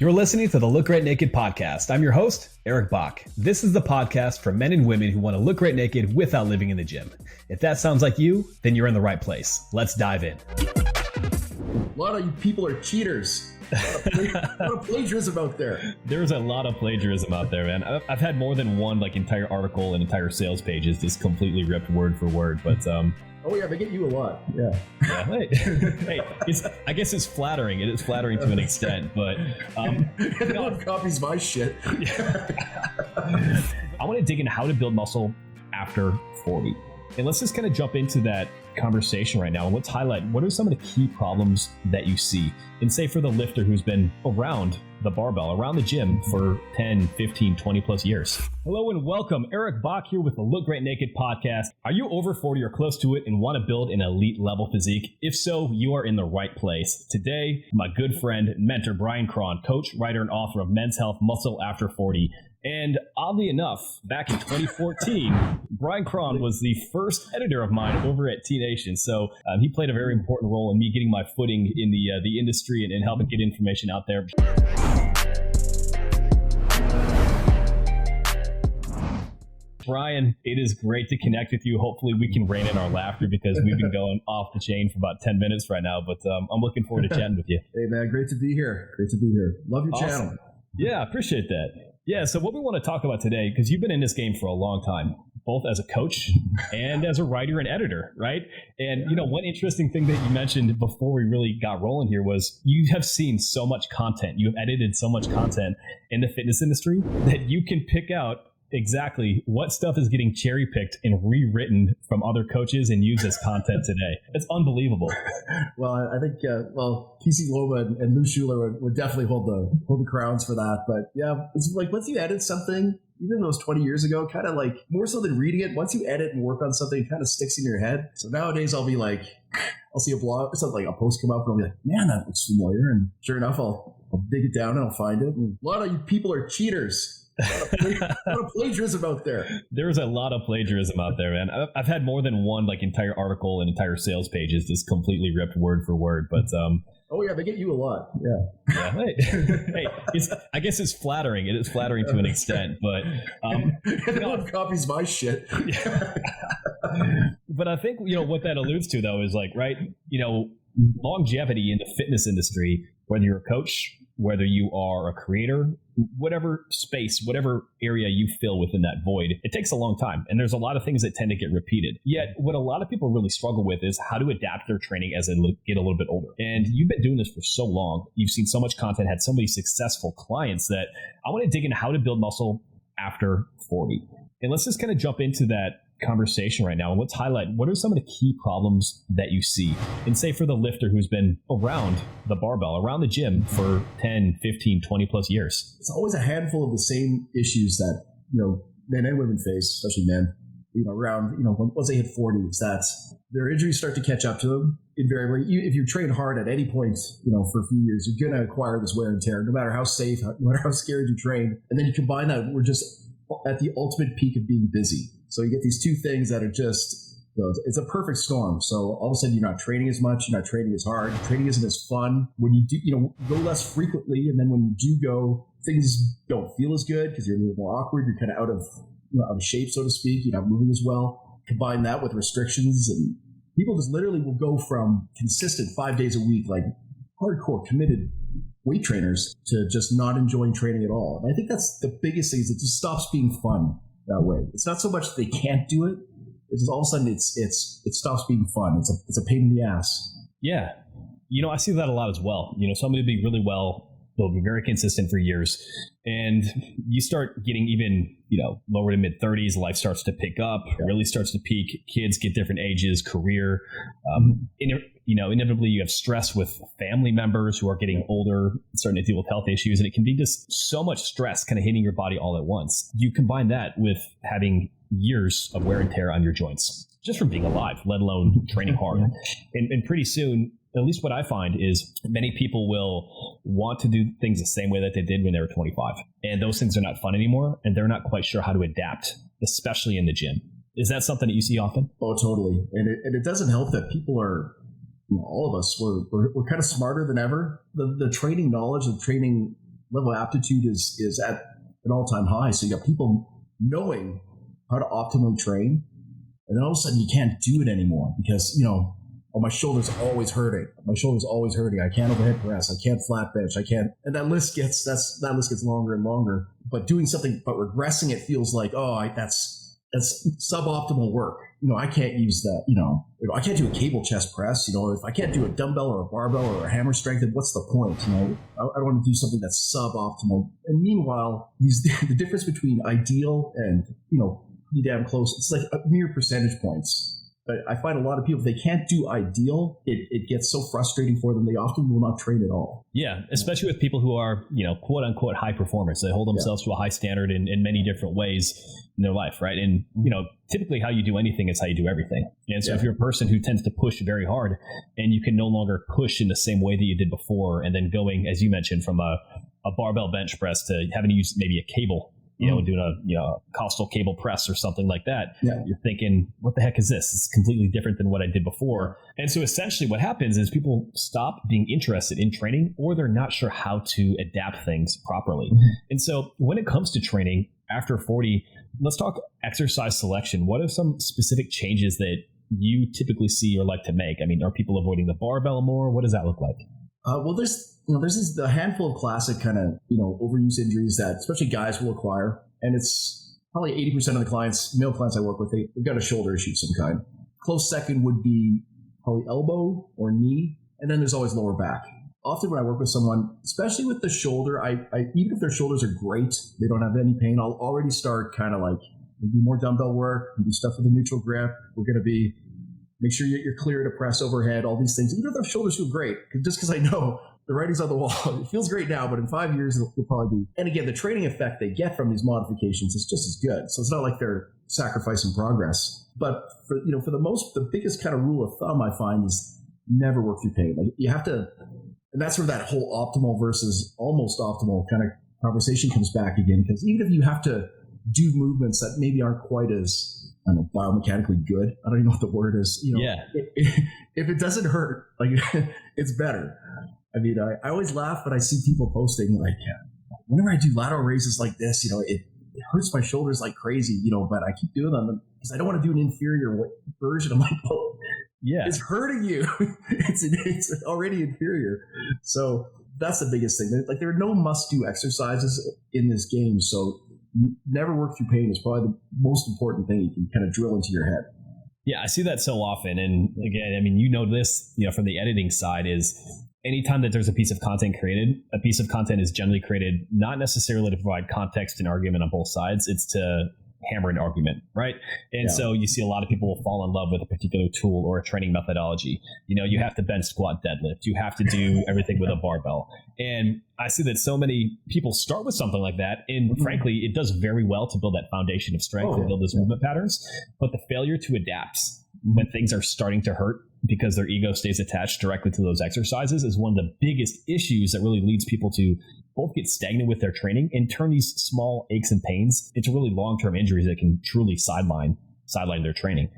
You're listening to the Look Great Naked podcast. I'm your host, Eric Bach. This is the podcast for men and women who want to look great naked without living in the gym. If that sounds like you, then you're in the right place. Let's dive in. A lot of you people are cheaters. A lot of plagiarism out there. There's a lot of plagiarism out there, man. I've had more than one entire article and entire sales pages just completely ripped word for word, but Oh yeah, they get you a lot. Yeah. Hey, I guess it's flattering. It is flattering to an extent, but no one copies my shit. I want to dig into how to build muscle after 40. And let's just kind of jump into that conversation right now. And let's highlight what are some of the key problems that you see. And say for the lifter who's been around the barbell, around the gym for 10, 15, 20 plus years. Hello and welcome. Eric Bach here with the Look Great Naked podcast. Are you over 40 or close to it and want to build an elite level physique? If so, you are in the right place. Today, my good friend, mentor, Bryan Krahn, coach, writer, and author of Men's Health Muscle After 40. And oddly enough, back in 2014, Bryan Krahn was the first editor of mine over at T-Nation. So he played a very important role in me getting my footing in the industry and helping get information out there. Bryan, it is great to connect with you. Hopefully we can rein in our laughter because we've been going off the chain for about 10 minutes right now, but I'm looking forward to chatting with you. Hey man, great to be here. Love your channel. Yeah, I appreciate that. Yeah, so what we want to talk about today, because you've been in this game for a long time, both as a coach and as a writer and editor, right? And, one interesting thing that you mentioned before we really got rolling here was you have seen so much content. You have edited so much content in the fitness industry that you can pick out exactly what stuff is getting cherry picked and rewritten from other coaches and used as content today. It's unbelievable. Well, I think PC Loma and Lou Schuler would definitely hold the crowns for that. But yeah, it's like once you edit something, even though it was 20 years ago, kind of like more so than reading it, once you edit and work on something, it kind of sticks in your head. So nowadays I'll be like, I'll see a blog, something like a post come up and I'll be like, man, that looks familiar. And sure enough, I'll dig it down and I'll find it. And a lot of you people are cheaters. A lot of plagiarism out there. There's a lot of plagiarism out there, man. I've had more than one entire article and entire sales pages just completely ripped word for word, but oh yeah, they get you a lot. Yeah. Hey, I guess it's flattering. It is flattering to an extent, but no one copies my shit. But I think what that alludes to though is longevity in the fitness industry, whether you're a coach, whether you are a creator, whatever space, whatever area you fill within that void, it takes a long time. And there's a lot of things that tend to get repeated. Yet what a lot of people really struggle with is how to adapt their training as they get a little bit older. And you've been doing this for so long. You've seen so much content, had so many successful clients that I want to dig into how to build muscle after 40. And let's just kind of jump into that conversation right now and let's highlight what are some of the key problems that you see. And say for the lifter who's been around the barbell, around the gym for 10, 15, 20 plus years. It's always a handful of the same issues that, men and women face, especially men, around, once they hit 40, it's that their injuries start to catch up to them. Invariably, if you train hard at any point, for a few years, you're going to acquire this wear and tear, no matter how safe, no matter how scared you train. And then you combine that, we're just at the ultimate peak of being busy. So you get these two things that are just, it's a perfect storm. So all of a sudden you're not training as much, you're not training as hard, training isn't as fun. When you do, go less frequently, and then when you do go, things don't feel as good because you're a little more awkward. You're kind of out of shape, so to speak. You're not moving as well. Combine that with restrictions, and people just literally will go from consistent 5 days a week, like hardcore committed weight trainers, to just not enjoying training at all. And I think that's the biggest thing, is it just stops being fun that way. It's not so much that they can't do it. It's just all of a sudden it stops being fun. It's a pain in the ass. Yeah. I see that a lot as well. Somebody will be really well, they'll be very consistent for years. And you start getting even, lower to mid 30s, life starts to pick up, really starts to peak. Kids get different ages, career. Inevitably you have stress with family members who are getting older, starting to deal with health issues. And it can be just so much stress kind of hitting your body all at once. You combine that with having years of wear and tear on your joints, just from being alive, let alone training hard. And pretty soon, at least what I find is many people will want to do things the same way that they did when they were 25. And those things are not fun anymore. And they're not quite sure how to adapt, especially in the gym. Is that something that you see often? Oh, totally. And it doesn't help that people are, all of us, we're kind of smarter than ever. The training knowledge, the training level of aptitude is at an all-time high. So you got people knowing how to optimally train, and then all of a sudden you can't do it anymore because, oh, my shoulder's always hurting. I can't overhead press. I can't flat bench. I can't. And that list gets longer and longer. But doing something, but regressing it feels like, that's suboptimal work. I can't use that. I can't do a cable chest press. If I can't do a dumbbell or a barbell or a hammer strength, then what's the point? I don't want to do something that's suboptimal. And meanwhile, the difference between ideal and pretty damn close, it's like mere percentage points. But I find a lot of people, if they can't do ideal, it gets so frustrating for them. They often will not train at all. Yeah, especially with people who are, quote unquote, high performers. They hold themselves to a high standard in many different ways in their life, right? And, typically how you do anything is how you do everything. And so if you're a person who tends to push very hard and you can no longer push in the same way that you did before, and then going, as you mentioned, from a barbell bench press to having to use maybe a cable, doing a costal cable press or something like that. Yeah. You're thinking, what the heck is this? It's completely different than what I did before. And so essentially what happens is people stop being interested in training, or they're not sure how to adapt things properly. Mm-hmm. And so when it comes to training after 40, let's talk exercise selection. What are some specific changes that you typically see or like to make? I mean, are people avoiding the barbell more? What does that look like? Well, there's a handful of classic kind of, overuse injuries that especially guys will acquire. And it's probably 80% of the male clients I work with, they've got a shoulder issue of some kind. Close second would be probably elbow or knee. And then there's always lower back. Often when I work with someone, especially with the shoulder, I even if their shoulders are great, they don't have any pain, I'll already start kind of like, we do more dumbbell work, we do stuff with a neutral grip. We're going to make sure you're clear to press overhead, all these things. Even if their shoulders feel great, just because I know the writing's on the wall. It feels great now, but in 5 years, it'll probably be. And again, the training effect they get from these modifications is just as good. So it's not like they're sacrificing progress. But the biggest kind of rule of thumb I find is never work through pain. Like you have to, and that's where that whole optimal versus almost optimal kind of conversation comes back again. Because even if you have to do movements that maybe aren't quite as, I don't know, biomechanically good. I don't even know what the word is. If it doesn't hurt, like it's better. I mean, I always laugh when I see people posting like, whenever I do lateral raises like this, it hurts my shoulders like crazy, but I keep doing them because I don't want to do an inferior version of my bone. Yeah, it's hurting you. It's already inferior. So that's the biggest thing. Like there are no must-do exercises in this game. So never work through pain is probably the most important thing you can kind of drill into your head. Yeah, I see that so often. And again, I mean, this, from the editing side is anytime that there's a piece of content created, a piece of content is generally created not necessarily to provide context and argument on both sides. It's to hammer an argument, right? And so you see a lot of people will fall in love with a particular tool or a training methodology. You have to bench, squat, deadlift. You have to do everything with a barbell. And I see that so many people start with something like that. And frankly, it does very well to build that foundation of strength and build those movement patterns. But the failure to adapt when things are starting to hurt because their ego stays attached directly to those exercises is one of the biggest issues that really leads people to both get stagnant with their training and turn these small aches and pains into really long-term injuries that can truly sideline their training.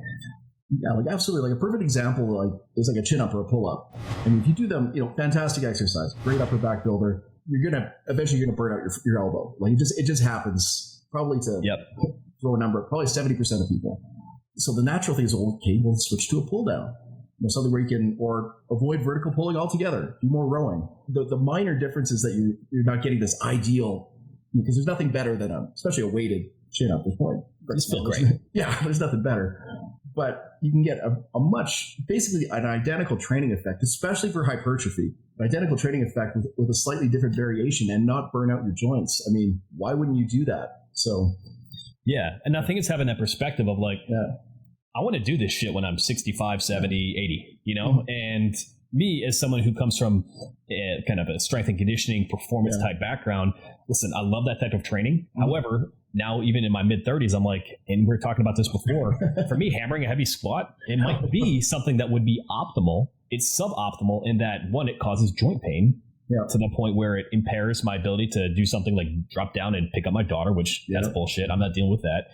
Yeah, like absolutely. Like a perfect example is like a chin-up or a pull-up. And if you do them, fantastic exercise, great upper back builder, eventually burn out your elbow. Like it just happens probably to throw a number, probably 70% of people. So the natural thing is, okay, we'll switch to a pull down. Something where you can, or avoid vertical pulling altogether, do more rowing. The minor difference is that you're not getting this ideal, because there's nothing better than especially a weighted chin up. This feels great. Yeah, there's nothing better. But you can get basically an identical training effect, especially for hypertrophy, an identical training effect with a slightly different variation and not burn out your joints. I mean, why wouldn't you do that? So. Yeah. And I think it's having that perspective of I want to do this shit when I'm 65, 70, 80, and me as someone who comes from kind of a strength and conditioning performance type background, listen, I love that type of training. However, now even in my mid 30s, I'm like, and we were talking about this before, for me, hammering a heavy squat, it might be something that would be optimal. It's suboptimal in that one, it causes joint pain. To the point where it impairs my ability to do something like drop down and pick up my daughter, which that's bullshit. I'm not dealing with that.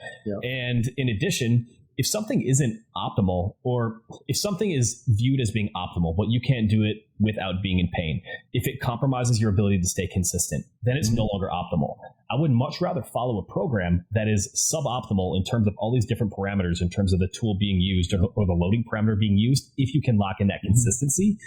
And in addition, if something isn't optimal, or if something is viewed as being optimal, but you can't do it without being in pain, if it compromises your ability to stay consistent, then it's no longer optimal. I would much rather follow a program that is suboptimal in terms of all these different parameters, in terms of the tool being used or the loading parameter being used. If you can lock in that consistency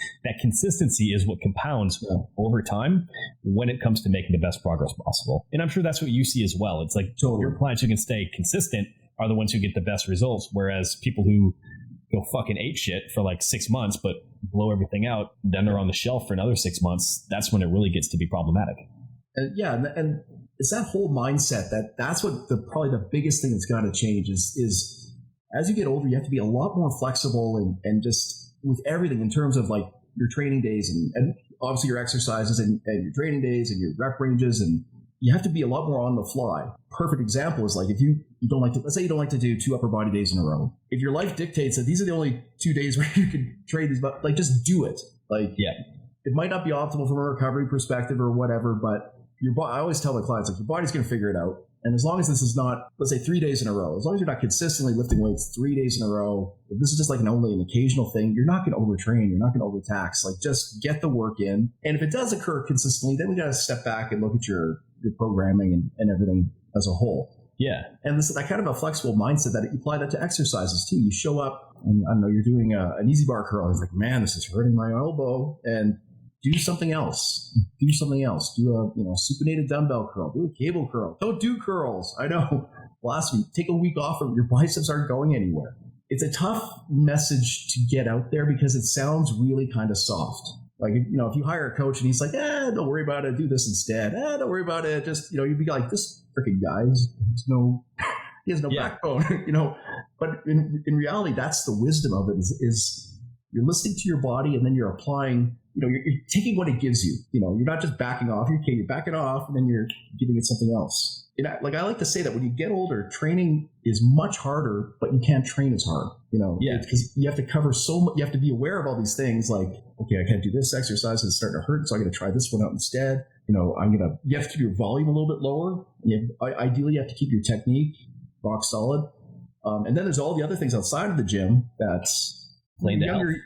is what compounds over time when it comes to making the best progress possible. And I'm sure that's what you see as well. It's like your clients who can stay consistent are the ones who get the best results, whereas people who go fucking ape shit for like 6 months but blow everything out, then they're on the shelf for another 6 months. That's when it really gets to be problematic. And it's that whole mindset that's what probably the biggest thing that's got to change is as you get older, you have to be a lot more flexible and just with everything in terms of like your training days and obviously your exercises and your training days and your rep ranges, and you have to be a lot more on the fly. Perfect example is like if you don't like to, let's say you don't like to do 2 upper body days in a row. If your life dictates that these are the only 2 days where you can train these, but like just do it. Like it might not be optimal from a recovery perspective or whatever, but I always tell my clients, like, your body's going to figure it out. And as long as this is not, let's say 3 days in a row, as long as you're not consistently lifting weights 3 days in a row, if this is just like only an occasional thing, you're not going to overtrain. You're not going to overtax. Like just get the work in. And if it does occur consistently, then we got to step back and look at your programming and everything as a whole. Yeah. And this is that kind of a flexible mindset that you apply that to exercises too. You show up and I don't know, you're doing an easy bar curl. It's like, man, this is hurting my elbow. And do something else. Do a supinated dumbbell curl. Do a cable curl. Don't do curls. I know. Last week, take a week off and your biceps aren't going anywhere. It's a tough message to get out there because it sounds really kind of soft. Like, if you hire a coach and he's like, don't worry about it. Do this instead. Don't worry about it. Just, you'd be like, this freaking guy he has no backbone, But in reality, that's the wisdom of it is you're listening to your body and then you're applying. You're taking what it gives you. You're not just backing off. You're backing off, and then you're giving it something else. I like to say that when you get older, training is much harder, but you can't train as hard. Because you have to cover so much. You have to be aware of all these things. Like, okay, I can't do this exercise; it's starting to hurt, so I'm going to try this one out instead. You have to keep your volume a little bit lower. Ideally, you have to keep your technique rock solid. And then there's all the other things outside of the gym that's younger.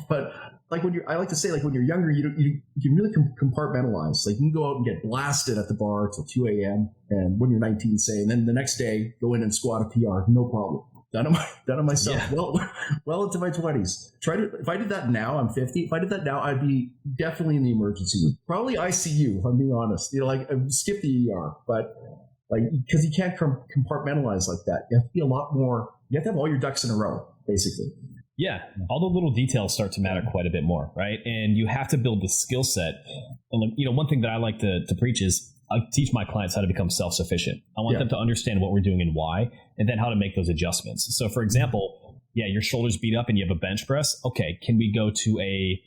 But like I like to say, like when you're younger, you can really compartmentalize. Like you can go out and get blasted at the bar till 2 a.m. and when you're 19, say, and then the next day go in and squat a PR, no problem. Done it myself. Yeah. Well into my 20s. If I did that now, I'm 50. If I did that now, I'd be definitely in the emergency room. Probably ICU, if I'm being honest. Skip the ER, but because you can't compartmentalize like that. You have to be a lot more. You have to have all your ducks in a row, basically. Yeah, all the little details start to matter quite a bit more, right? And you have to build the skill set. And one thing that I like to preach is I teach my clients how to become self-sufficient. I want them to understand what we're doing and why, and then how to make those adjustments. So, for example, your shoulders beat up and you have a bench press. Okay, can we go to a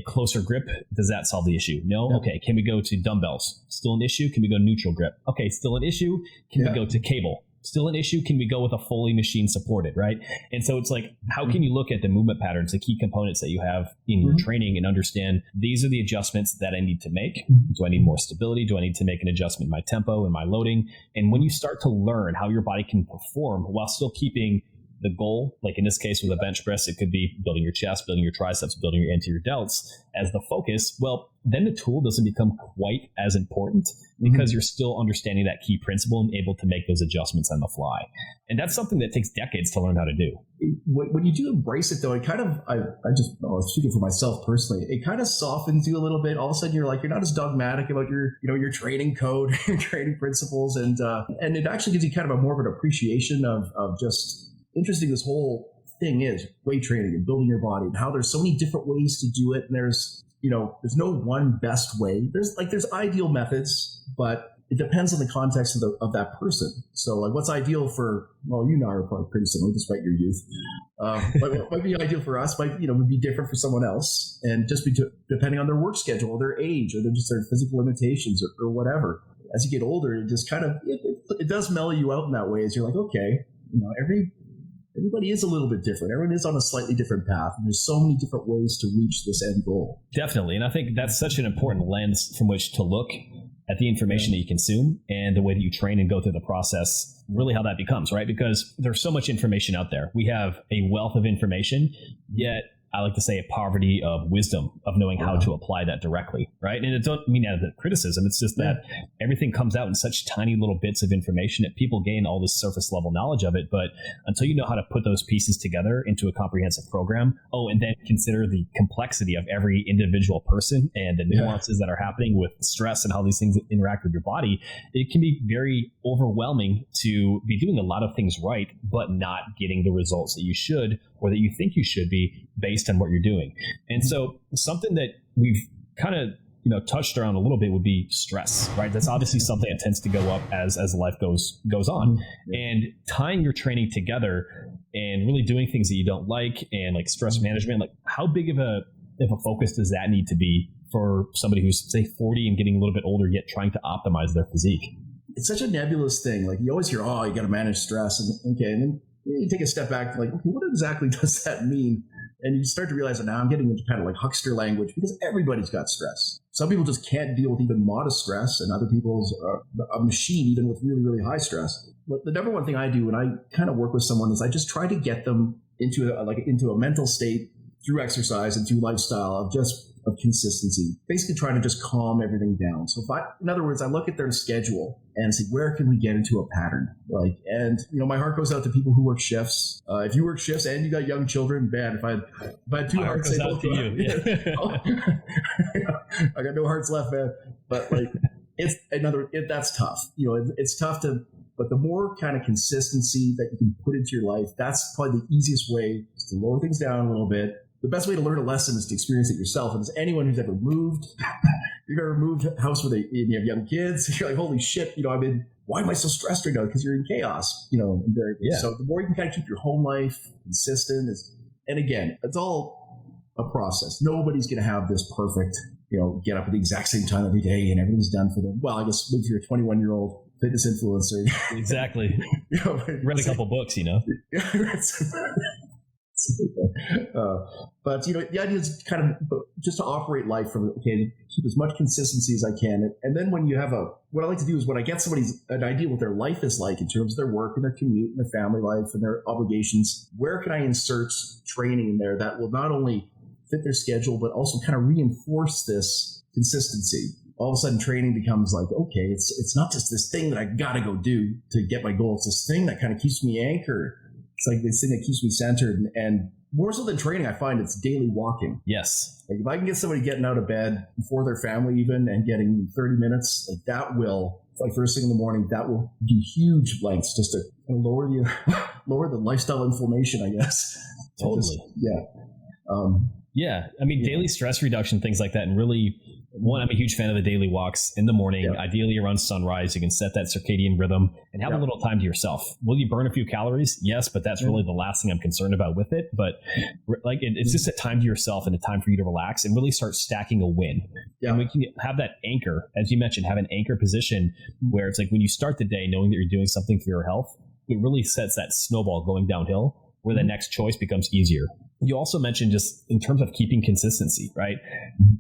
closer grip? Does that solve the issue? No? Yeah. Okay, can we go to dumbbells? Still an issue? Can we go neutral grip? Okay, still an issue? Can we go to cable? Still an issue? Can we go with a fully machine supported, right? And so it's like, how can you look at the movement patterns, the key components that you have in your training and understand these are the adjustments that I need to make? Do I need more stability? Do I need to make an adjustment in my tempo and my loading? And when you start to learn how your body can perform while still keeping the goal, like in this case with a bench press, it could be building your chest, building your triceps, building your anterior delts as the focus. Well, then the tool doesn't become quite as important because you're still understanding that key principle and able to make those adjustments on the fly. And that's something that takes decades to learn how to do. When you do embrace it, though, it kind of, I was speaking for myself personally, it kind of softens you a little bit. All of a sudden, you're not as dogmatic about your training code, your training principles, and it actually gives you kind of a more of an appreciation of just interesting this whole thing is weight training and building your body and how there's so many different ways to do it. And there's no one best way. There's ideal methods, but it depends on the context of that person. So like what's ideal for, well, you and I are probably pretty similar despite your youth. What might be ideal for us would be different for someone else, and just depending on their work schedule or their age or their physical limitations or whatever. As you get older, it just kind of, it does mellow you out in that way as you're like, okay, everybody is a little bit different. Everyone is on a slightly different path. And there's so many different ways to reach this end goal. Definitely. And I think that's such an important lens from which to look at at the information that you consume and the way that you train and go through the process, really how that becomes, right? Because there's so much information out there. We have a wealth of information, yet I like to say a poverty of wisdom of knowing how to apply that directly, right? And it don't mean that as a criticism. It's just that everything comes out in such tiny little bits of information that people gain all this surface level knowledge of it. But until you know how to put those pieces together into a comprehensive program, and then consider the complexity of every individual person and the nuances that are happening with stress and how these things interact with your body, it can be very overwhelming to be doing a lot of things right, but not getting the results that you should or that you think you should be based on what you're doing. And so something that we've kind of touched around a little bit would be stress, right? That's obviously something that tends to go up as life goes on. And tying your training together and really doing things that you don't like and like stress management, like how big of a focus does that need to be for somebody who's say 40 and getting a little bit older yet trying to optimize their physique? It's such a nebulous thing. Like you always hear, you got to manage stress, and then you take a step back, like, okay, what exactly does that mean? And you start to realize that now I'm getting into kind of like huckster language because everybody's got stress. Some people just can't deal with even modest stress, and other people's a machine even with really, really high stress. But the number one thing I do when I kind of work with someone is I just try to get them into a mental state through exercise and through lifestyle of consistency, basically trying to just calm everything down. So in other words, I look at their schedule and see where can we get into a pattern, and my heart goes out to people who work shifts. If you work shifts and you got young children, man, if I had two hearts, goes out to you. I got no hearts left, man. But that's tough. It's tough but the more kind of consistency that you can put into your life, that's probably the easiest way is to lower things down a little bit. The best way to learn a lesson is to experience it yourself. And as anyone who's ever moved, you've ever moved a house where you have young kids, you're like, holy shit, why am I so stressed right now? Because you're in chaos, invariably. So the more you can kind of keep your home life consistent and again, it's all a process. Nobody's going to have this perfect, get up at the exact same time every day and everything's done for them. Well, I guess if you're a 21-year-old fitness influencer. Exactly. Read a couple books, But the idea is kind of just to operate life from keep as much consistency as I can, and then when you have what I like to do is when I get an idea what their life is like in terms of their work and their commute and their family life and their obligations, where can I insert training in there that will not only fit their schedule but also kind of reinforce this consistency? All of a sudden training becomes like, okay, it's not just this thing that I gotta go do to get my goal. It's this thing that kind of keeps me anchored. It's like this thing that keeps me centered, and more so than training, I find it's daily walking. Yes. Like if I can get somebody getting out of bed before their family even and getting 30 minutes, that will, first thing in the morning, that will do huge lengths just to lower the lifestyle inflammation, I guess. Totally. Daily stress reduction, things like that, and really, one, I'm a huge fan of the daily walks in the morning, ideally around sunrise. You can set that circadian rhythm and have a little time to yourself. Will you burn a few calories? Yes, but that's really the last thing I'm concerned about with it. But it's just a time to yourself and a time for you to relax and really start stacking a win. Yeah. And we can have that anchor, as you mentioned, have an anchor position where it's like when you start the day knowing that you're doing something for your health, it really sets that snowball going downhill where the next choice becomes easier. You also mentioned just in terms of keeping consistency, right?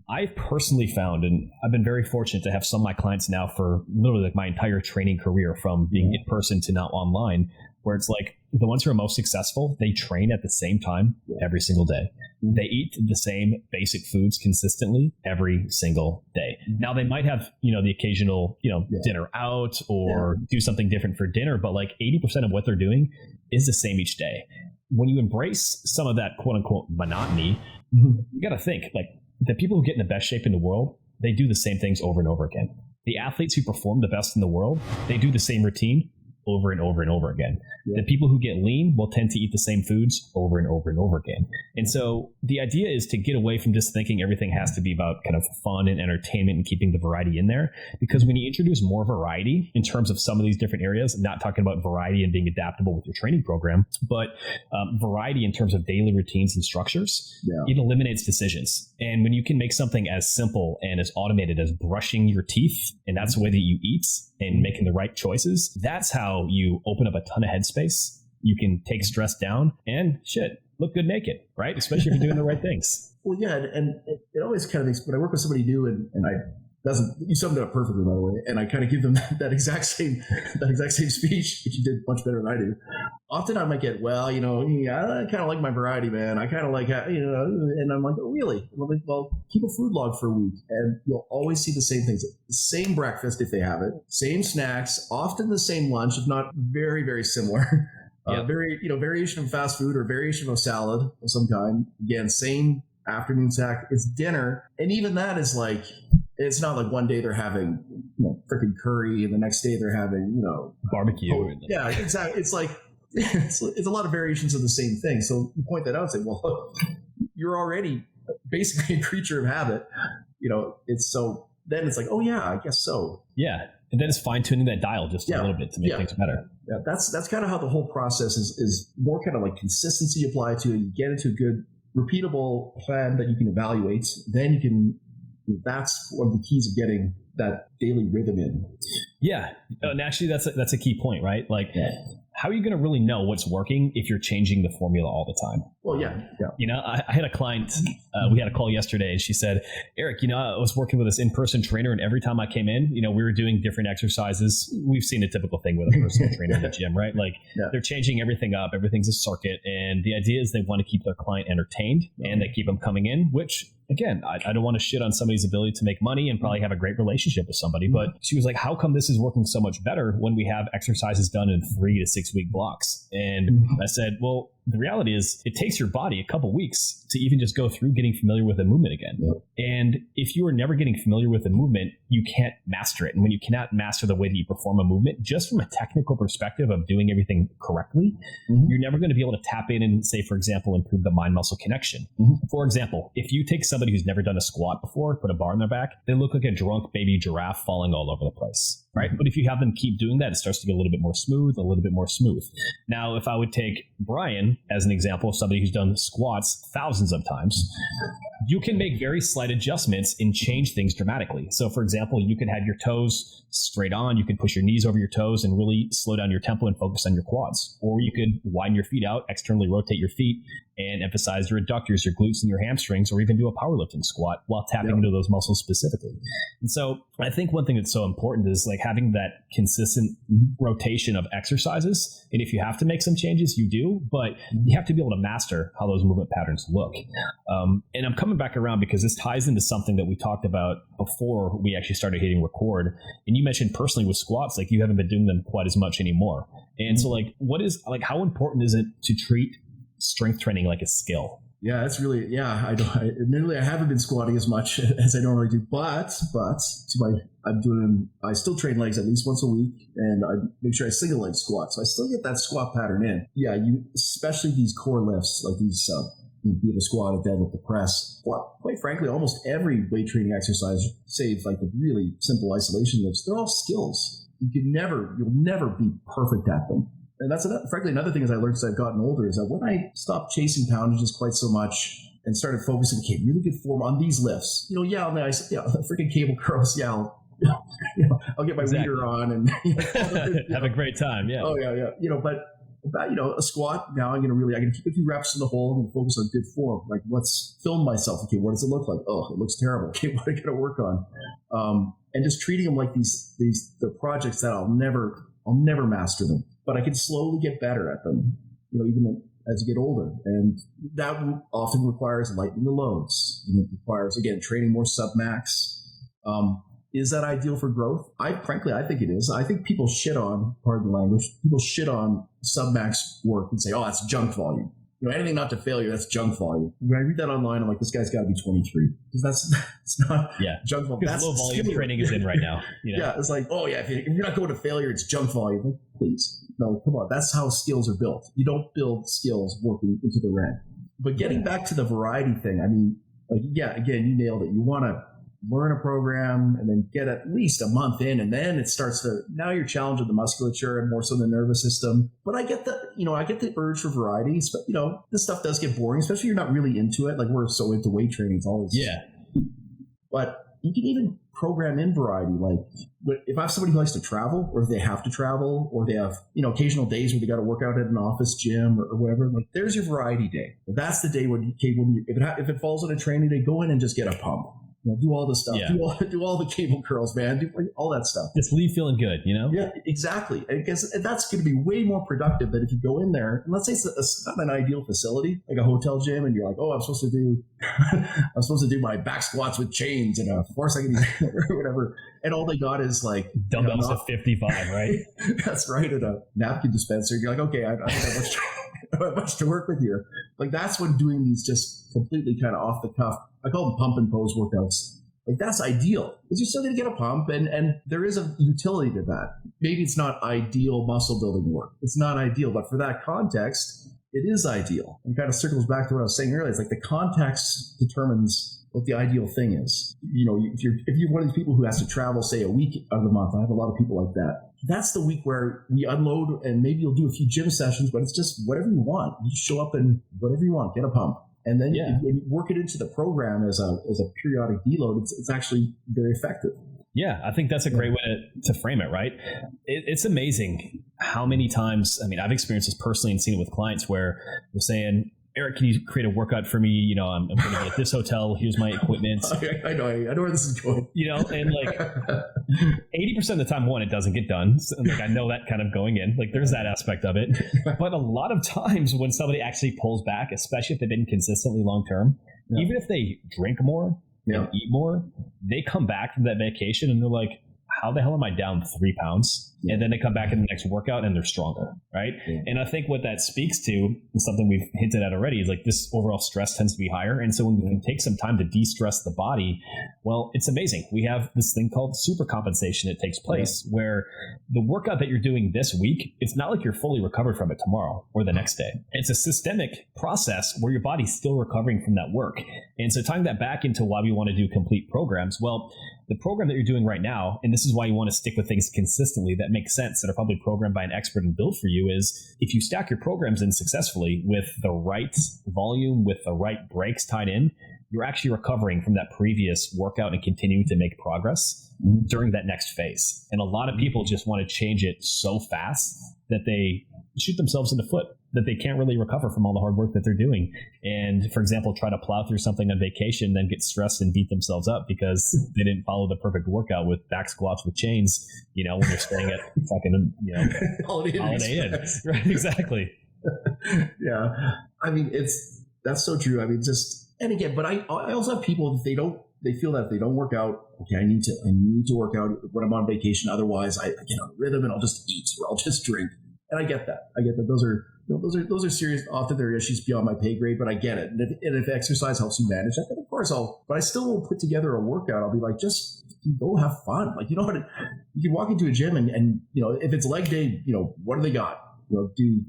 I've personally found, and I've been very fortunate to have some of my clients now for literally like my entire training career from being in person to now online, where it's like the ones who are most successful, they train at the same time every single day. They eat the same basic foods consistently every single day. Now they might have, the occasional, dinner out or do something different for dinner, but like 80% of what they're doing is the same each day. When you embrace some of that quote unquote monotony, you got to think like the people who get in the best shape in the world, they do the same things over and over again. The athletes who perform the best in the world, they do the same routine over and over and over again. The people who get lean will tend to eat the same foods over and over and over again. And so the idea is to get away from just thinking everything has to be about kind of fun and entertainment and keeping the variety in there. Because when you introduce more variety in terms of some of these different areas, not talking about variety and being adaptable with your training program, but variety in terms of daily routines and structures, it eliminates decisions. And when you can make something as simple and as automated as brushing your teeth, and that's the way that you eat, and making the right choices, that's how you open up a ton of headspace. You can take stress down and look good naked, right? Especially if you're doing the right things. Well, yeah, and it always kind of makes, when I work with somebody new and You summed it up perfectly, by the way. And I kind of give them that exact same speech, which you did much better than I do. Often I might get, well, I kind of like my variety, man. I kind of like, and I'm like, oh, really? And I'm like, well, keep a food log for a week, and you'll always see the same things. The same breakfast if they have it, same snacks, often the same lunch, if not very, very similar. Yep. Variation of fast food or variation of a salad of some kind. Again, same afternoon snack. It's dinner, and even that is like, it's not like one day they're having freaking curry and the next day they're having barbecue. Yeah, exactly. It's like it's a lot of variations of the same thing. So you point that out and say, well, you're already basically a creature of habit. It's so then it's like, oh yeah, I guess so. Yeah, and then it's fine tuning that dial just a little bit to make things better. Yeah, that's kind of how the whole process is more kind of like consistency applied to it. You get into a good repeatable plan that you can evaluate. Then you can. That's one of the keys of getting that daily rhythm in. Yeah, and actually, that's a key point, right? Like, how are you going to really know what's working if you're changing the formula all the time? Well, yeah. I had a client. We had a call yesterday, and she said, "Eric, I was working with this in-person trainer, and every time I came in, we were doing different exercises. We've seen a typical thing with a personal trainer in the gym, right? Like, they're changing everything up. Everything's a circuit, and the idea is they want to keep their client entertained, and they keep them coming in, which." Again, I don't want to shit on somebody's ability to make money and probably have a great relationship with somebody. But she was like, how come this is working so much better when we have exercises done in 3 to 6 week blocks? And I said, well, the reality is it takes your body a couple weeks to even just go through getting familiar with a movement again. Yep. And if you are never getting familiar with a movement, you can't master it. And when you cannot master the way that you perform a movement, just from a technical perspective of doing everything correctly, you're never going to be able to tap in and say, for example, improve the mind-muscle connection. For example, if you take somebody who's never done a squat before, put a bar on their back, they look like a drunk baby giraffe falling all over the place. Right. But if you have them keep doing that, it starts to get a little bit more smooth. Now, if I would take Bryan as an example of somebody who's done squats thousands of times, you can make very slight adjustments and change things dramatically. So, for example, you could have your toes straight on. You could push your knees over your toes and really slow down your tempo and focus on your quads. Or you could widen your feet out, externally rotate your feet, and emphasize your adductors, your glutes, and your hamstrings, or even do a powerlifting squat while tapping into those muscles specifically. And so I think one thing that's so important is like having that consistent rotation of exercises. And if you have to make some changes, you do, but you have to be able to master how those movement patterns look. And I'm coming back around because this ties into something that we talked about before we actually started hitting record. And you mentioned personally with squats, like you haven't been doing them quite as much anymore. And so how important is it to treat strength training like a skill? Yeah, that's really, admittedly I haven't been squatting as much as I normally do, but I still train legs at least once a week, and I make sure I single leg squat. So I still get that squat pattern in. Yeah, especially these core lifts, like these, be it a squat, a deadlift, a press. Well, quite frankly, almost every weight training exercise, save like the really simple isolation lifts, they're all skills. You'll never be perfect at them. And that's frankly another thing as I learned as I've gotten older is that when I stopped chasing poundages quite so much and started focusing, okay, really good form on these lifts. Freaking cable curls. Yeah, I'll get my leader on and have a great time. Yeah. Oh yeah. But a squat. Now I can keep a few reps in the hole and focus on good form. Like let's film myself. Okay, what does it look like? Oh, it looks terrible. Okay, what do I got to work on? And just treating them like the projects that I'll never master them. But I can slowly get better at them, even as you get older. And that often requires lightening the loads. It requires, again, training more submax. Is that ideal for growth? I think it is. I think people shit on, pardon the language, submax work and say, oh, that's junk volume. Anything not to failure, that's junk volume. When I read that online, I'm like, this guy's got to be 23. Because it's not junk volume. That's low volume training is in right now. Yeah, it's like, oh yeah, if you're not going to failure, it's junk volume. Like, please. No, come on. That's how skills are built. You don't build skills working into the red. But getting back to the variety thing, I mean, again, you nailed it. You want to learn a program and then get at least a month in, and then it starts to, now you're challenging the musculature and more so the nervous system. But I get the urge for variety. But, this stuff does get boring, especially if you're not really into it. Like we're so into weight training. It's always, but you can even program in variety. Like if I have somebody who likes to travel, or if they have to travel, or they have, occasional days where they got to work out at an office gym or whatever, like there's your variety day. That's the day when if it falls on a training day, go in and just get a pump. do all this stuff, Yeah. do all the cable curls, man, do all that stuff. Just leave feeling good, Yeah, exactly. I guess that's going to be way more productive than if you go in there, and let's say it's not an ideal facility, like a hotel gym, and you're like, oh, I'm supposed to do my back squats with chains and a 4-second or whatever, and all they got is like dumbbells at 55, right? That's right, at a napkin dispenser. You're like, okay, I don't have much to work with here. Like, that's when doing these just completely kind of off the cuff, I call them pump and pose workouts. Like, that's ideal, because you're still going to get a pump, and there is a utility to that. Maybe it's not ideal muscle building work. It's not ideal, but for that context, it is ideal. And kind of circles back to what I was saying earlier. It's like the context determines what the ideal thing is. If you're one of these people who has to travel, say, a week out of the month, I have a lot of people like that. That's the week where we unload, and maybe you'll do a few gym sessions, but it's just whatever you want. You show up and whatever you want, get a pump. And then when you work it into the program as a periodic deload, it's actually very effective. Yeah, I think that's a great way to frame it, right? It's amazing how many times, I mean, I've experienced this personally and seen it with clients where they're saying, Eric, can you create a workout for me? I'm going to be at this hotel. Here's my equipment. I know where this is going. And like 80% of the time, one, it doesn't get done. So, like, I know that kind of going in. Like, there's that aspect of it. But a lot of times when somebody actually pulls back, especially if they've been consistently long term, even if they drink more and eat more, they come back from that vacation and they're like, how the hell am I down 3 pounds? And then they come back in the next workout and they're stronger, right? Yeah. And I think what that speaks to, and something we've hinted at already, is like this overall stress tends to be higher. And so when we can take some time to de-stress the body, well, it's amazing. We have this thing called super compensation that takes place where the workout that you're doing this week, it's not like you're fully recovered from it tomorrow or the next day. It's a systemic process where your body's still recovering from that work. And so tying that back into why we want to do complete programs, well, the program that you're doing right now, and this is why you want to stick with things consistently that make sense, that are probably programmed by an expert and built for you, is if you stack your programs in successfully with the right volume, with the right breaks tied in, you're actually recovering from that previous workout and continuing to make progress during that next phase. And a lot of people just want to change it so fast that they shoot themselves in the foot, that they can't really recover from all the hard work that they're doing. And, for example, try to plow through something on vacation, then get stressed and beat themselves up because they didn't follow the perfect workout with back squats with chains, when they're staying at fucking, Holiday Inn. Right, exactly. Yeah. I mean, that's so true. I mean, and again, but I also have people, they feel that if they don't work out, okay, I need to work out when I'm on vacation. Otherwise I get on a rhythm and I'll just eat or I'll just drink. And I get that. Those are serious. Often there are issues beyond my pay grade, but I get it. And if exercise helps you manage that, then of course but I still will put together a workout. I'll be like, just go have fun. Like, you can walk into a gym and if it's leg day, what do they got? Do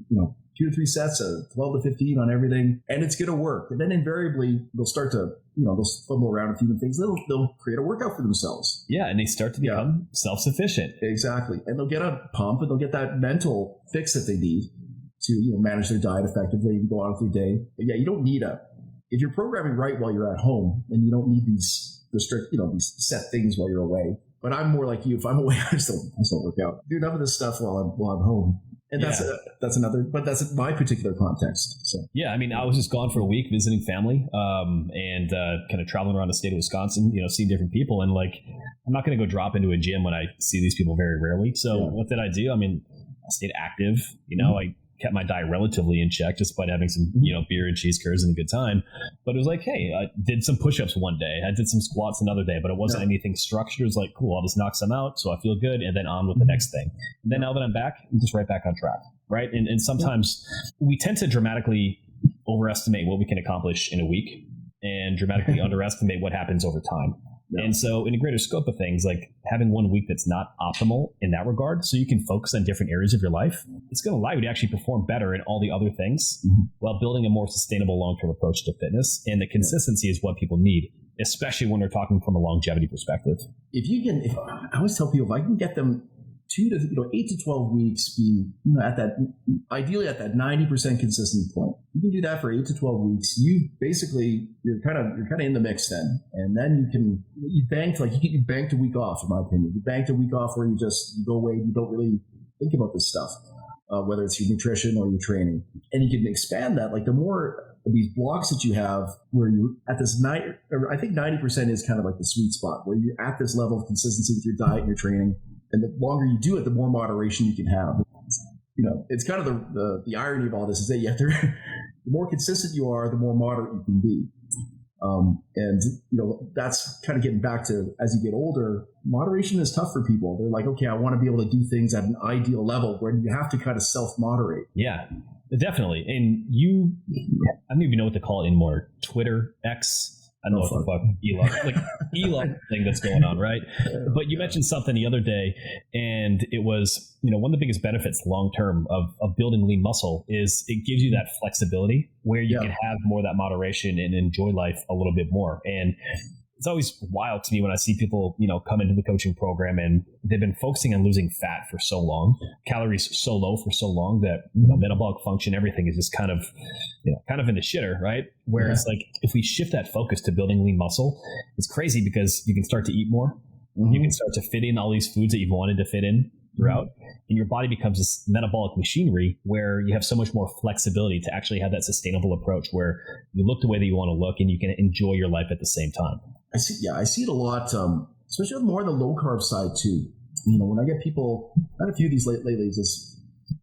2 to 3 sets of 12 to 15 on everything, and it's going to work. And then invariably they'll start to, they'll fumble around a few things. They'll create a workout for themselves. Yeah. And they start to become self-sufficient. Exactly. And they'll get a pump and they'll get that mental fix that they need to, manage their diet effectively and go on with their day. But you don't need if you're programming right while you're at home, and you don't need these strict, these set things while you're away. But I'm more like you. If I'm away, I just don't work out. Do enough of this stuff while I'm home. And that's my particular context. So yeah, I mean, I was just gone for a week visiting family, and kind of traveling around the state of Wisconsin, seeing different people, and like, I'm not going to go drop into a gym when I see these people very rarely. So what did I do? I mean, I stayed active. I kept my diet relatively in check, despite having some, beer and cheese curds and a good time. But it was like, hey, I did some push-ups one day. I did some squats another day, but it wasn't anything structured. It was like, cool, I'll just knock some out so I feel good, and then on with the next thing. And then now that I'm back, I'm just right back on track, right? And sometimes we tend to dramatically overestimate what we can accomplish in a week and dramatically underestimate what happens over time. Yeah. And so in a greater scope of things, like having 1 week that's not optimal in that regard, so you can focus on different areas of your life, it's going to allow you to actually perform better in all the other things while building a more sustainable long-term approach to fitness. And the consistency is what people need, especially when they're talking from a longevity perspective. I always tell people, if I can get them 8 to 12 weeks being ideally at that 90% consistent point. You can do that for 8 to 12 weeks. You're kind of in the mix then, and then you banked a week off, in my opinion. You banked a week off where you go away. You don't really think about this stuff, whether it's your nutrition or your training, and you can expand that. Like the more these blocks that you have where you're at this I think 90% is kind of like the sweet spot where you're at this level of consistency with your diet and your training. And the longer you do it, the more moderation you can have. It's kind of the irony of all this is that the more consistent you are, the more moderate you can be. And that's kind of getting back to, as you get older, moderation is tough for people. They're like, okay, I want to be able to do things at an ideal level where you have to kind of self-moderate. Yeah, definitely. And I don't even know what to call it anymore. Twitter, X, I don't know what the fuck Elon thing that's going on, right? But you mentioned something the other day, and it was, one of the biggest benefits long term of building lean muscle is it gives you that flexibility where you can have more of that moderation and enjoy life a little bit more. And it's always wild to me when I see people, come into the coaching program and they've been focusing on losing fat for so long, calories so low for so long that metabolic function, everything is just kind of in the shitter, right? Where it's like, if we shift that focus to building lean muscle, it's crazy because you can start to eat more. Mm-hmm. You can start to fit in all these foods that you've wanted to fit in throughout. And your body becomes this metabolic machinery where you have so much more flexibility to actually have that sustainable approach where you look the way that you want to look and you can enjoy your life at the same time. I see it a lot, especially more on the low carb side too. When I get people, I had a few of these lately,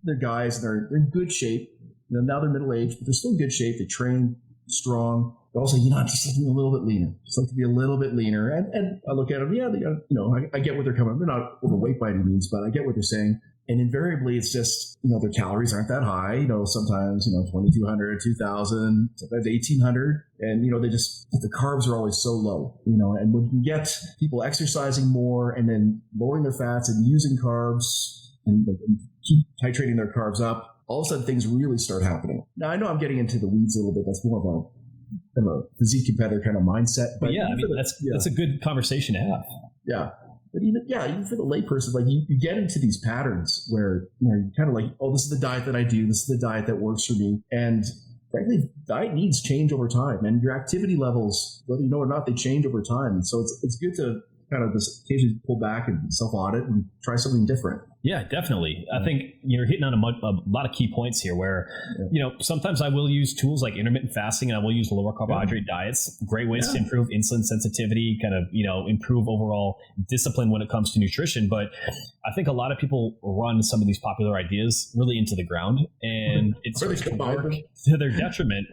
they're guys and they're in good shape. Now they're middle aged, but they're still in good shape. They train strong. But also, I'm just like a little bit leaner. Just like to be a little bit leaner. And I look at them, I get what they're coming. They're not overweight by any means, but I get what they're saying. And invariably, it's just, their calories aren't that high. Sometimes, 2,200, 2,000, sometimes 1,800. And, the carbs are always so low, and when you get people exercising more and then lowering their fats and using carbs and keep titrating their carbs up, all of a sudden things really start happening. Now, I know I'm getting into the weeds a little bit. That's more of a physique competitor kind of mindset. But that's a good conversation to have. Yeah. But even for the layperson, like you get into these patterns where you're kind of like, oh, this is the diet that I do. This is the diet that works for me. And frankly, diet needs change over time. And your activity levels, whether you know or not, they change over time. And so it's good to kind of just occasionally pull back and self-audit and try something different. Yeah, definitely. I think you're hitting on a lot of key points here where, sometimes I will use tools like intermittent fasting and I will use lower carbohydrate diets, great ways to improve insulin sensitivity, kind of, improve overall discipline when it comes to nutrition. But I think a lot of people run some of these popular ideas really into the ground and it's to their detriment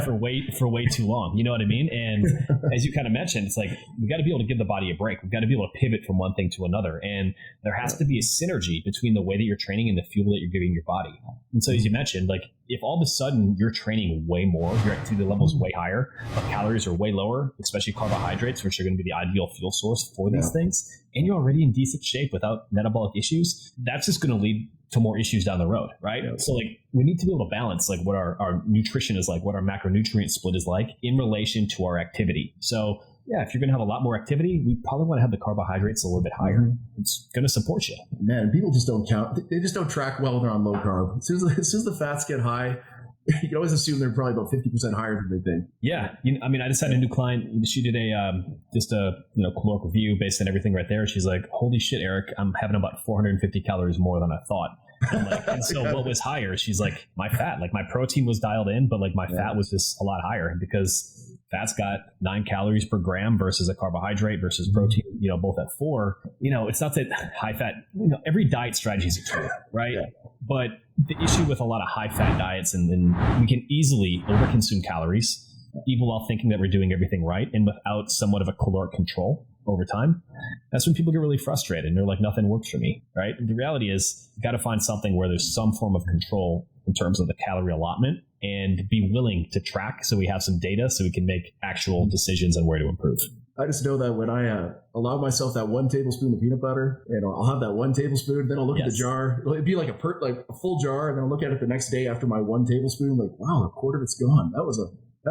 for way too long. You know what I mean? And as you kind of mentioned, it's like, we got to be able to give the body a break. We've got to be able to pivot from one thing to another. And there has to be a synergy between the way that you're training and the fuel that you're giving your body. And so as you mentioned, like if all of a sudden you're training way more, your activity level is way higher, but calories are way lower, especially carbohydrates, which are going to be the ideal fuel source for these things, and you're already in decent shape without metabolic issues, that's just going to lead to more issues down the road, right? So like we need to be able to balance like what our nutrition is like, what our macronutrient split is like in relation to our activity. So yeah, if you're going to have a lot more activity, we probably want to have the carbohydrates a little bit higher. Mm-hmm. It's going to support you. Man, people just don't count. They just don't track well when they're on low carb. As soon as the fats get high, you can always assume they're probably about 50% higher than they think. Yeah. I just had a new client. She did a caloric review based on everything right there. She's like, holy shit, Eric, I'm having about 450 calories more than I thought. And so what was higher? She's like, my fat, like my protein was dialed in, but like my fat was just a lot higher because fat's got 9 calories per gram versus a carbohydrate versus protein, both at 4. It's not that high fat, every diet strategy is a tool, right? Yeah. But the issue with a lot of high fat diets, and we can easily overconsume calories, even while thinking that we're doing everything right and without somewhat of a caloric control over time. That's when people get really frustrated and they're like, nothing works for me, right? And the reality is you got to find something where there's some form of control in terms of the calorie allotment and be willing to track so we have some data so we can make actual decisions on where to improve. I just know that when I allow myself that 1 tablespoon of peanut butter, and I'll have that 1 tablespoon, then I'll look at the jar. It'd be like a full jar, and then I'll look at it the next day after my 1 tablespoon, like, wow, a quarter of it's gone. That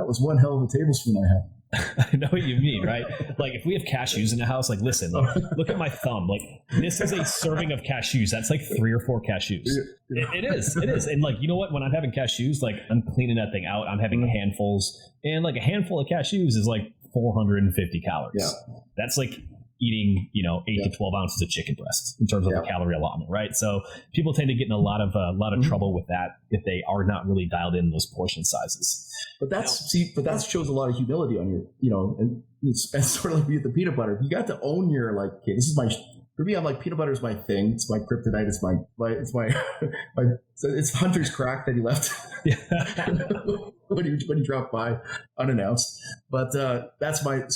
was one hell of a tablespoon I had. I know what you mean, right? Like if we have cashews in the house, like listen, look at my thumb. Like this is a serving of cashews. That's like 3 or 4 cashews. It is. And like, you know what? When I'm having cashews, like I'm cleaning that thing out. I'm having handfuls, and like a handful of cashews is like 450 calories. Yeah. That's like eating, 8 to 12 ounces of chicken breast in terms of the calorie allotment, right? So people tend to get in a lot of trouble with that if they are not really dialed in those portion sizes. But that shows a lot of humility on your, and it's sort of like with the peanut butter. You got to own your like, okay, this is for me, I'm like, peanut butter is my thing. It's my kryptonite. It's my so it's Hunter's crack that he left when he dropped by unannounced. But so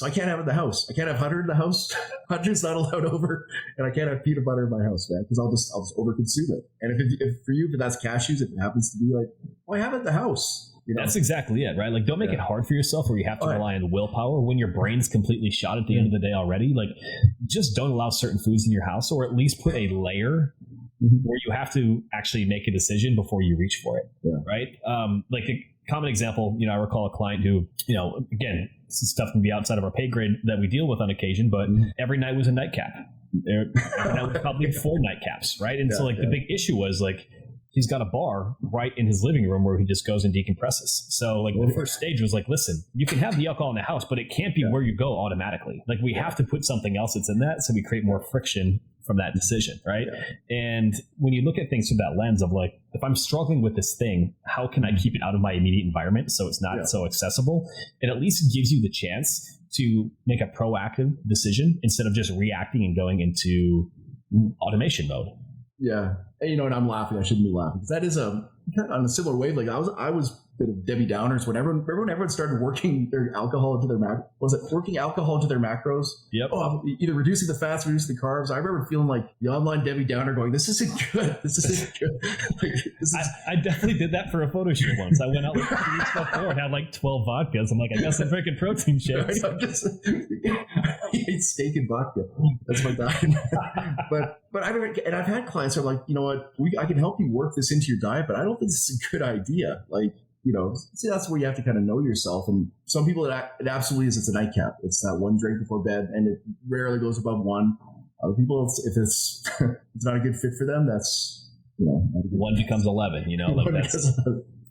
I can't have it in the house. I can't have Hunter in the house. Hunter's not allowed over, and I can't have peanut butter in my house, man, because I'll just overconsume it. And if for you, if that's cashews, if it happens to be like, I have it in the house. That's exactly it, right? Like, don't make it hard for yourself where you have to rely on willpower when your brain's completely shot at the end of the day already. Like, just don't allow certain foods in your house, or at least put a layer where you have to actually make a decision before you reach for it, right? Like a common example, I recall a client who, again, some stuff can be outside of our pay grade that we deal with on occasion, but every night was a nightcap. Every night was probably 4 nightcaps, right? And so the big issue was like, he's got a bar right in his living room where he just goes and decompresses. So like the first stage was like, listen, you can have the alcohol in the house, but it can't be where you go automatically. Like we have to put something else that's in that, so we create more friction from that decision, right? And when you look at things through that lens of like, if I'm struggling with this thing, how can I keep it out of my immediate environment so it's not so accessible? It at least gives you the chance to make a proactive decision instead of just reacting and going into automation mode. Yeah. And, and I'm laughing. I shouldn't be laughing. That is on a similar wavelength. I was a bit of Debbie Downers when everyone started working their alcohol into their working alcohol into their macros. Yep. Either reducing the fats, reducing the carbs. I remember feeling like the online Debbie Downer going, this isn't good. This isn't good. I definitely did that for a photo shoot once. I went out like 3 weeks before and had like 12 vodkas. I'm like, I guess I'm drinking protein shakes. I eat steak and vodka. That's my diet. But I've had clients who are like, you know what, I can help you work this into your diet, but I don't think this is a good idea. Like, see, that's where you have to kind of know yourself. And some people, it absolutely is. It's a nightcap. It's that one drink before bed, and it rarely goes above 1. Other people, if it's not a good fit for them, that's 1 becomes 11. Like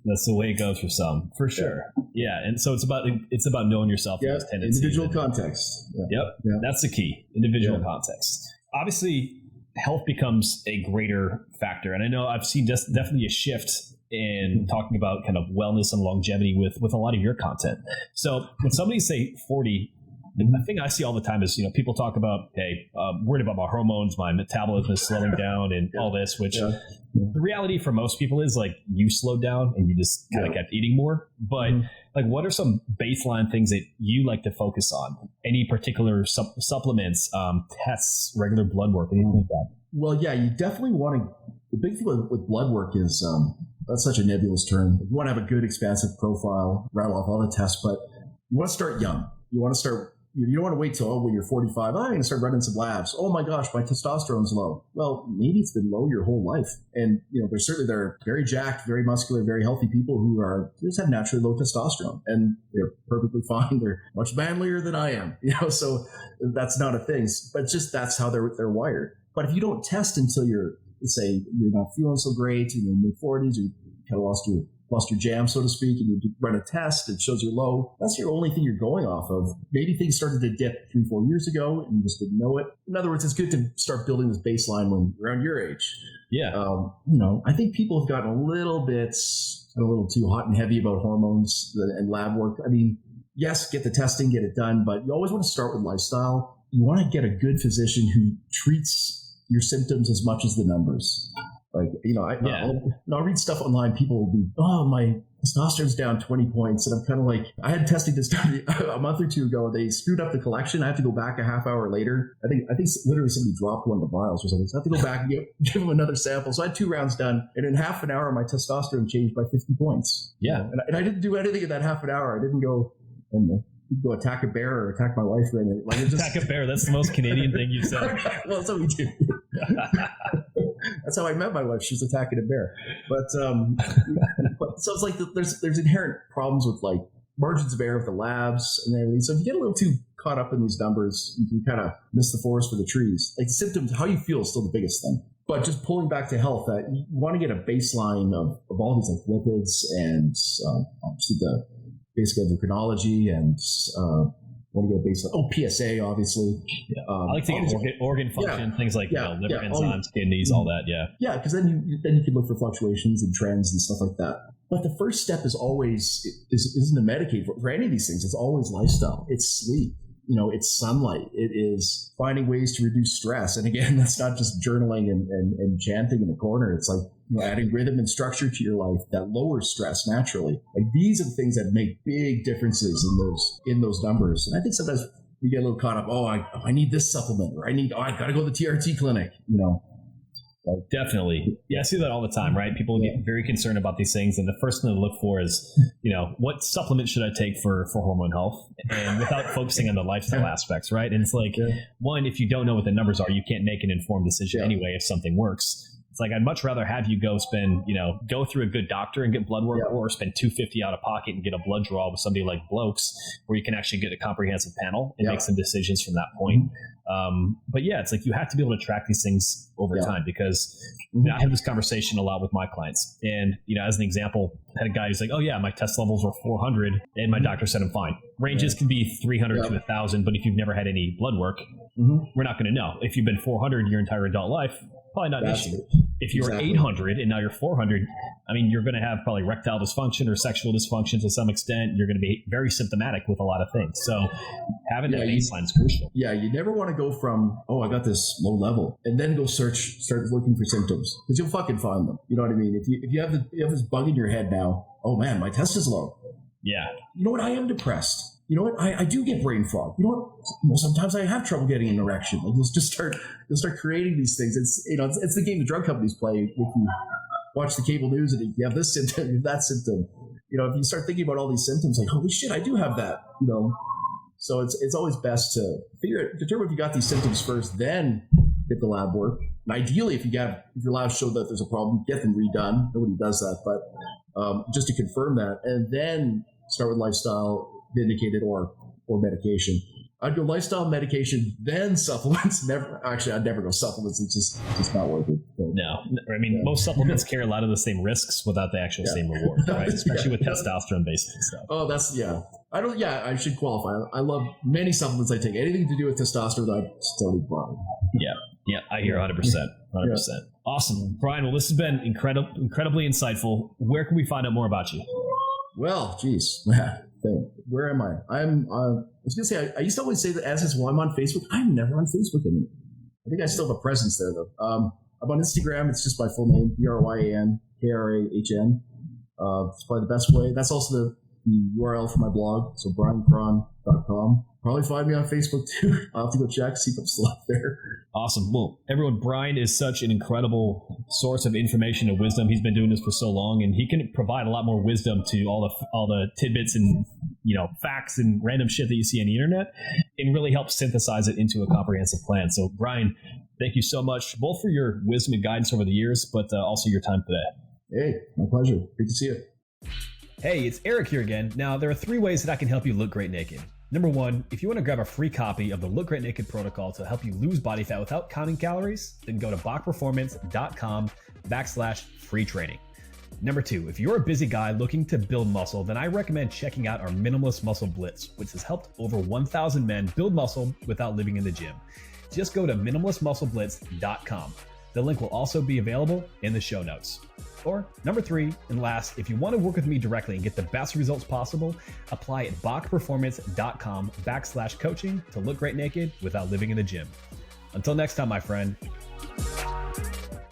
that's the way it goes for some, for sure. Yeah, and so it's about knowing yourself. Yeah, individual context. Yep, that's the key. Individual context. Obviously, health becomes a greater factor, and I know I've seen just definitely a shift in talking about kind of wellness and longevity with a lot of your content. So when somebody say 40, the thing I see all the time is, people talk about, hey, worried about my hormones, my metabolism is slowing down and all this, which the reality for most people is like you slowed down and you just kind of kept eating more. But like, what are some baseline things that you like to focus on? Any particular supplements, tests, regular blood work, anything like that? Well, yeah, you definitely want to, the big thing with blood work is, that's such a nebulous term. You want to have a good expansive profile, rattle off all the tests, but you want to start young. You don't want to wait till when you're 45. I'm going to start running some labs. Oh my gosh, my testosterone's low. Well, maybe it's been low your whole life. And, there are very jacked, very muscular, very healthy people who just have naturally low testosterone, and they're perfectly fine. They're much manlier than I am, so that's not a thing, but just that's how they're wired. But if you don't test until you're not feeling so great in your mid-40s, you kind of lost your jam, so to speak, and you run a test, it shows you're low. That's your only thing you're going off of. Maybe things started to dip 3-4 years ago and you just didn't know it. In other words, it's good to start building this baseline when you're around your age. Yeah. I think people have gotten a little too hot and heavy about hormones and lab work. I mean, yes, get the testing, get it done, but you always want to start with lifestyle. You want to get a good physician who treats your symptoms as much as the numbers. Like, I'll read stuff online. People will be, my testosterone's down 20 points. And I'm kind of like, I had testing this a month or 2 ago. They screwed up the collection. I have to go back a half hour later. I think literally somebody dropped one of the vials or something. So I have to go back and give them another sample. So I had 2 rounds done. And in half an hour, my testosterone changed by 50 points. Yeah. And I didn't do anything in that half an hour. I didn't go attack a bear or attack my wife or anything. Like, attack a bear. That's the most Canadian thing you've said. Well, that's what we do. That's how I met my wife. She was attacking a bear. But so it's like there's inherent problems with like margins of error with the labs and everything. So if you get a little too caught up in these numbers, you can kind of miss the forest for the trees. Like symptoms, how you feel is still the biggest thing. But just pulling back to health, you want to get a baseline of all these like lipids and obviously the basic endocrinology and want to get baseline. Oh, PSA, obviously. Yeah. I like to get organ function, things like liver enzymes, kidneys, all that. Yeah. Yeah, because then you can look for fluctuations and trends and stuff like that. But the first step is always isn't to medicate for any of these things. It's always lifestyle. It's sleep. It's sunlight. It is finding ways to reduce stress. And again, that's not just journaling and chanting in the corner. It's like adding rhythm and structure to your life that lowers stress naturally. Like these are the things that make big differences in those numbers. And I think sometimes we get a little caught up. Oh, I need this supplement, or I got to go to the TRT clinic. Definitely. Yeah, I see that all the time, right? People get very concerned about these things, and the first thing to look for is, what supplement should I take for hormone health, and without focusing on the lifestyle aspects, right? And it's like, one, if you don't know what the numbers are, you can't make an informed decision anyway if something works. It's like, I'd much rather have you go go through a good doctor and get blood work, or spend $250 out of pocket and get a blood draw with somebody like Blokes, where you can actually get a comprehensive panel and make some decisions from that point. But yeah, it's like you have to be able to track these things over time, because I have this conversation a lot with my clients. And, as an example, I had a guy who's like, oh yeah, my test levels were 400 and my doctor said I'm fine. Ranges can be 300 to 1,000, but if you've never had any blood work, we're not going to know. If you've been 400 your entire adult life, probably not an issue. If you're 800 and now you're 400, you're going to have probably erectile dysfunction or sexual dysfunction to some extent. You're going to be very symptomatic with a lot of things. So having that baseline is crucial. Yeah, you never want to go from, I got this low level, and then go start looking for symptoms, because you'll fucking find them. You know what I mean? If you have this bug in your head now, oh man, my test is low. Yeah. You know what? I am depressed. You know what? I do get brain fog. You know what? Sometimes I have trouble getting an erection. Like you'll start creating these things. It's the game the drug companies play. If you watch the cable news and you have this symptom, you have that symptom. If you start thinking about all these symptoms, like holy shit, I do have that. So it's always best to determine if you got these symptoms first, then get the lab work. And ideally, if your labs show that there's a problem, get them redone. Nobody does that, but just to confirm that, and then start with lifestyle, indicated or medication. I'd go lifestyle, medication, then supplements. I'd never go supplements. It's just not worth it. But, no, most supplements carry a lot of the same risks without the actual same reward, right? Especially with testosterone-based stuff. Oh, I should qualify. I love many supplements I take. Anything to do with testosterone, I totally bother. Yeah, I hear 100%. 100%. Awesome, Bryan. Well, this has been incredibly insightful. Where can we find out more about you? Well, geez. Where am I? I was going to say, I used to always say that I'm on Facebook. I'm never on Facebook anymore. I think I still have a presence there, though. I'm on Instagram. It's just my full name, BryanKrahn. It's probably the best way. That's also the URL for my blog, so bryankrahn.com. Probably find me on Facebook, too. I'll have to go check, see if I'm still up there. Awesome. Well, everyone, Bryan is such an incredible source of information and wisdom. He's been doing this for so long, and he can provide a lot more wisdom to all the tidbits and facts and random shit that you see on the internet, and really help synthesize it into a comprehensive plan. So, Bryan, thank you so much, both for your wisdom and guidance over the years, but also your time today. Hey, my pleasure. Good to see you. Hey, it's Eric here again. Now, there are 3 ways that I can help you look great naked. Number 1, if you want to grab a free copy of the Look Great Naked protocol to help you lose body fat without counting calories, then go to bachperformance.com/free training. Number 2, if you're a busy guy looking to build muscle, then I recommend checking out our Minimalist Muscle Blitz, which has helped over 1,000 men build muscle without living in the gym. Just go to minimalistmuscleblitz.com. The link will also be available in the show notes. Or number 3 and last, if you want to work with me directly and get the best results possible, apply at bachperformance.com/coaching to look great naked without living in the gym. Until next time, my friend,